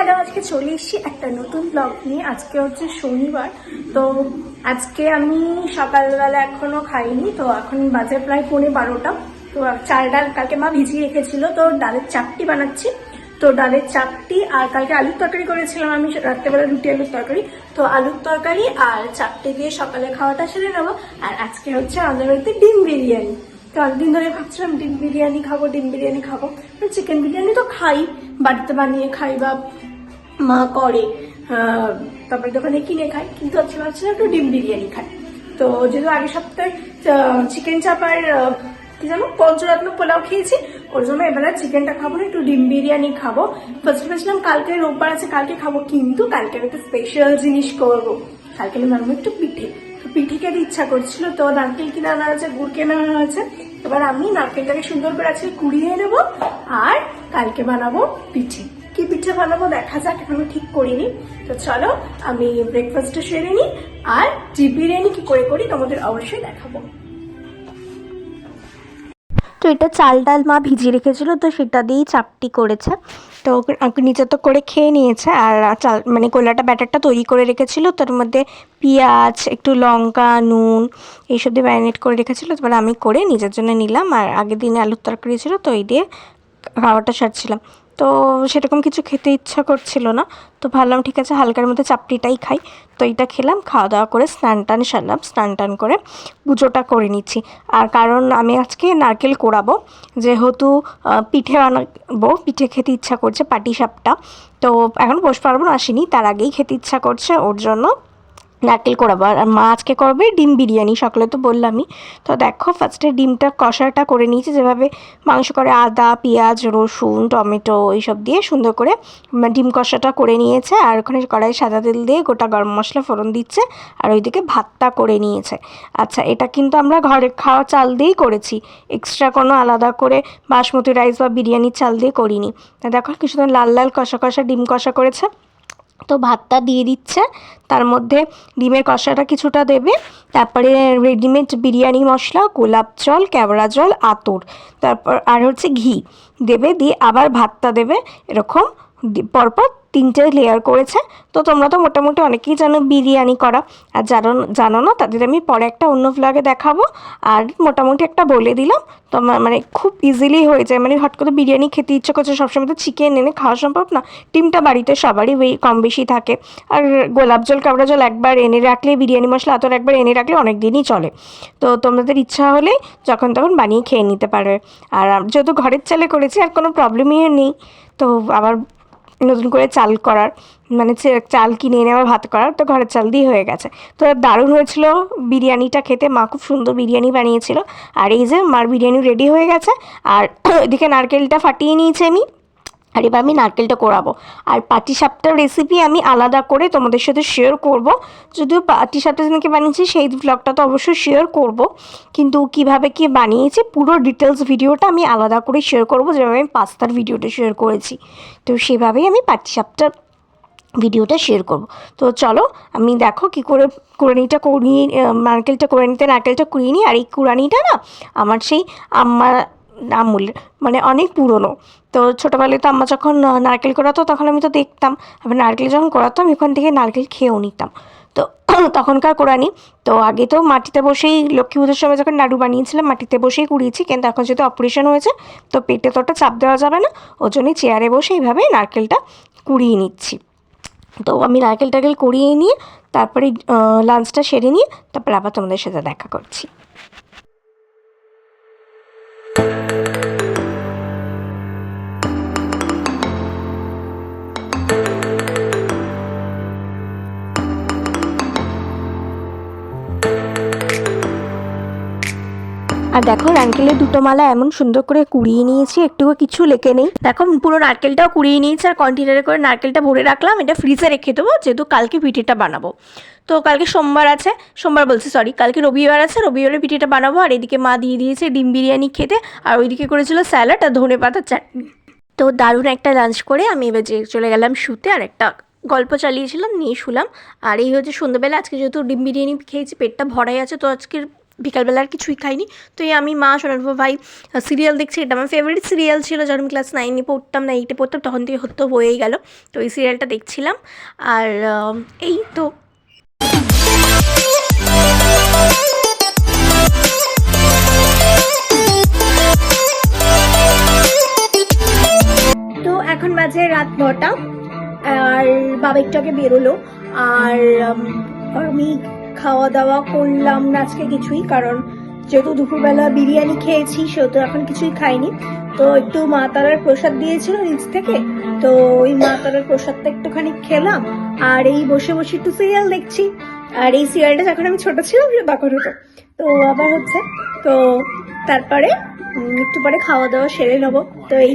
Hello, আজকে চলে এসেছি একটা নতুন ব্লগ নিয়ে। আজকে হচ্ছে শনিবার, তো আজকে আমি সকালবেলা এখনো খাইনি, তো এখন বাজে প্রায় 11:30। তো চাল ডাল কালকে মা ভিজিয়ে রেখেছিল, তো ডালের চাপটি বানাচ্ছি। তো ডালের চাপটি আর কালকে আলুর তরকারি করেছিলাম আমি রাত্রেবেলা, রুটি আলুর তরকারি। তো আলুর তরকারি আর চাপটি দিয়ে সকালে খাওয়াটা সেরে নেবো। আর আজকে হচ্ছে আমাদের বাড়িতে ডিম বিরিয়ানি। তো অনেকদিন ধরে ভাবছিলাম ডিম বিরিয়ানি খাবো। চিকেন বিরিয়ানি তো খাই, বাড়িতে বানিয়ে খাই বা মা করে, তারপরে দোকানে কিনে খাই, কিন্তু আজকে ভাবছিলাম একটু ডিম বিরিয়ানি খাই। তো যেহেতু আগের সপ্তাহে চিকেন চাপ আর কি জানো পঞ্চরত্ন পোলাও খেয়েছি, ওর জন্য এবার চিকেনটা খাবো না, একটু ডিম বিরিয়ানি খাবো। ফার্স্ট ভেবেছিলাম কালকে রোববার আছে কালকে খাবো, কিন্তু কালকে আমি একটা স্পেশাল জিনিস করবো। কালকে আমি বানাবো একটু পিঠে। তো পিঠে খেতে ইচ্ছা করছিল, তো নারকেল কিনে আনা হয়েছে, গুড় কেনা হয়েছে। এবার আমি নারকেলটাকে সুন্দর করে আজকে কুড়িয়ে নেবো, আর কালকে বানাবো পিঠে। কি পিঠে বানাবো দেখা যাক, এখনো ঠিক করিনি। তো চলো আমি ব্রেকফাস্টটা সেরে নিই, আর ডিম বিরিয়ানি কি করে করি তোমাদের অবশ্যই দেখাবো। তো এটা চাল ডাল মা ভিজিয়ে রেখেছিল, তো সেটা দিয়েই চাপটি করেছে। তো নিচে তো করে খেয়ে নিয়েছে, আর চাল মানে গোলাটা ব্যাটারটা তৈরি করে রেখেছিল, তার মধ্যে পেঁয়াজ, একটু লঙ্কা, নুন এইসব দিয়ে ম্যারিনেট করে রেখেছিল। তারপরে আমি করে নিজের জন্য নিলাম, আর আগের দিনে আলুর তরকারি ছিল, তো এই দিয়ে খাওয়াটা সারছিলাম। তো সেরকম কিছু খেতে ইচ্ছা করছিল না, তো ভাবলাম ঠিক আছে হালকার মধ্যে চাপড়িটাই খাই। তো এইটা খেলাম, খাওয়া দাওয়া করে স্নান সারলাম, স্নান করে পুজোটা করে নিচ্ছি। আর কারণ আমি আজকে নারকেল কোড়াবো, যেহেতু পিঠে বানাবো, পিঠে খেতে ইচ্ছা করছে, পাটিসাপটা। তো এখন পৌষ পার্বণ আসেনি, তার আগেই খেতে ইচ্ছা করছে, ওর জন্য নারকেল কোড়াবো। আর মা আজকে করবে ডিম বিরিয়ানি, সকালে তো বললামই। তো দেখো ফার্স্টে ডিমটা কষাটা করে নিয়েছি, যেভাবে মাংস করে আদা, পেঁয়াজ, রসুন, টমেটো এইসব দিয়ে সুন্দর করে ডিম কষাটা করে নিয়েছে। আর ওখানে কড়াই সাদা তেল দিয়ে গোটা গরম মশলা ফোড়ন দিচ্ছে, আর ওইদিকে ভাতটা করে নিয়েছে। আচ্ছা, এটা কিন্তু আমরা ঘরে খাওয়া চাল দিয়েই করেছি, এক্সট্রা কোনো আলাদা করে বাসমতি রাইস বা বিরিয়ানির চাল দিয়ে করিনি। দেখো কিছুক্ষণ লাল লাল কষা ডিম কষা করেছে, তো ভাতটা দিয়ে দিচ্ছে, তার মধ্যে ডিমের কষাটা কিছুটা দেবে, তারপরে রেডিমেড বিরিয়ানি মশলা, গোলাপ জল, কেওড়া জল, আতর, তারপর আর হচ্ছে ঘি দেবে, দিয়ে আবার ভাতটা দেবে, এরকম পরপর 3টে লেয়ার করেছে। তো তোমরা তো মোটামুটি অনেকেই জানো বিরিয়ানি করা, আর জানো না তাদের আমি পরে একটা অন্য ভ্লগে দেখাবো। আর মোটামুটি একটা বলে দিলাম, তো মানে খুব ইজিলি হয়ে যায়। মানে হট করে বিরিয়ানি খেতে ইচ্ছে করছে, সবসময় তো চিকেন এনে খাওয়া সম্ভব না, ডিমটা বাড়িতে সবারই কম বেশি থাকে। আর গোলাপ জল, কেওড়া জল একবার এনে রাখলে, বিরিয়ানি মশলা আতর একবার এনে রাখলে অনেক দিনই চলে। তো তোমাদের ইচ্ছা হলে যখন তখন বানিয়ে খেয়ে নিতে পারবে। আর যেহেতু ঘরের চালে করেছি, আর কোনো প্রবলেমই নেই। তো আবার নতুন করে চাল করার, মানে চাল কিনে এনে আবার ভাত করার, তো ঘরের চাল দিয়ে হয়ে গেছে। তো দারুণ হয়েছিল বিরিয়ানিটা খেতে, মা খুব সুন্দর বিরিয়ানি বানিয়েছিল। আর এই যে মার বিরিয়ানি রেডি হয়ে গেছে, আর এদিকে নারকেলটা ফাটিয়ে নিয়েছি আমি, আর এবার আমি নারকেলটা কোড়াবো। আর পাটিসাপটার রেসিপি আমি আলাদা করে তোমাদের সাথে শেয়ার করব, যদিও পাটিসাপটা যেদিনকে বানিয়েছি সেই ব্লগটা তো অবশ্যই শেয়ার করব, কিন্তু কিভাবে কি বানিয়েছি পুরো ডিটেলস ভিডিওটা আমি আলাদা করে শেয়ার করব, যেভাবে আমি পাস্তার ভিডিওটা শেয়ার করেছি। তো সেভাবেই আমি পাটিসাপটার ভিডিওটা শেয়ার করব। তো চলো আমি দেখো কী করে কুড়ানিটা করিয়ে, নারকেলটা কুড়িয়ে নিই। আর এই কুড়ানিটা না আমার সেই আমার আমূলের, মানে অনেক পুরনো। তো ছোটোবেলায় তো আম্মা যখন নারকেল কোড়াতো তখন আমি তো দেখতাম, আবার নারকেল যখন কোড়াতাম এখান থেকে নারকেল খেয়েও নিতাম। তো তখনকার কোড়ানি, তো আগে তো মাটিতে বসেই লক্ষ্মী পুজোর সময় যখন নাড়ু বানিয়েছিলাম মাটিতে বসেই কুড়িয়েছি, কিন্তু এখন যেহেতু অপারেশন হয়েছে তো পেটে তো ওটা চাপ দেওয়া যাবে না, ওই জন্যই চেয়ারে বসে এইভাবে নারকেলটা কুড়িয়ে নিচ্ছি। তো আমি নারকেল কুড়িয়ে নিয়ে তারপরে লাঞ্চটা সেরে নিয়ে তারপর আবার তোমাদের সাথে দেখা করছি। আর দেখো নারকেলের দুটো মালা এমন সুন্দর করে কুড়িয়ে নিয়েছি, একটুও কিছু লেগে নেই। দেখো পুরো নারকেলটাও কুড়িয়ে নিয়েছি, আর কন্টেনারে করে নারকেলটা ভরে রাখলাম, এটা ফ্রিজে রেখে দেবো, যেহেতু কালকে পিঠেটা বানাবো। তো কালকে কালকে রবিবার আছে, রবিবারে পিঠেটা বানাবো। আর এদিকে মা দিয়ে দিয়েছে ডিম বিরিয়ানি খেতে, আর ওইদিকে করেছিল স্যালাড আর ধনেপাতার চাটনি। তো দারুণ একটা লাঞ্চ করে আমি এবার চলে গেলাম শুতে, আর একটা গল্প চালিয়েছিলাম, নিয়ে শুলাম। আর এই হচ্ছে সন্ধ্যাবেলা, আজকে যেহেতু ডিম বিরিয়ানি খেয়েছি পেটটা ভরাই আছে, তো আজকের বিকালবেলা আর কিছুই খাইনি। তো এই আমি, মা, সোনারূপা ভাই সিরিয়াল দেখছি। এটা আমার ফেভারিট সিরিয়াল ছিল যখন আমি ক্লাস 9-এ পড়তাম, না 8-এ পড়তাম, তখন থেকে হতো হয়েই গেল। তো এই সিরিয়ালটা দেখছিলাম। আর এই তো তো এখন বাজে রাত 9টা, আর বাবা একটু আগে বেরোলো। আর আমি খাওয়া দাওয়া করলাম না আজকে কিছুই, কারণ যেহেতু দুপুরবেলা বিরিয়ানি খেয়েছি সেহেতু এখন কিছুই খাইনি। তো একটু মা তারার প্রসাদ দিয়েছিল নিচ থেকে, তো ওই মা তারার প্রসাদটা একটুখানি খেলাম। আর এই বসে বসে একটু সিরিয়াল দেখছি। আর এই সিরিয়ালটা যখন আমি ছোট ছিলাম তখন হতো, তো আবার হচ্ছে। তো তারপরে একটু পরে খাওয়া দাওয়া সেরে নেবো। তো এই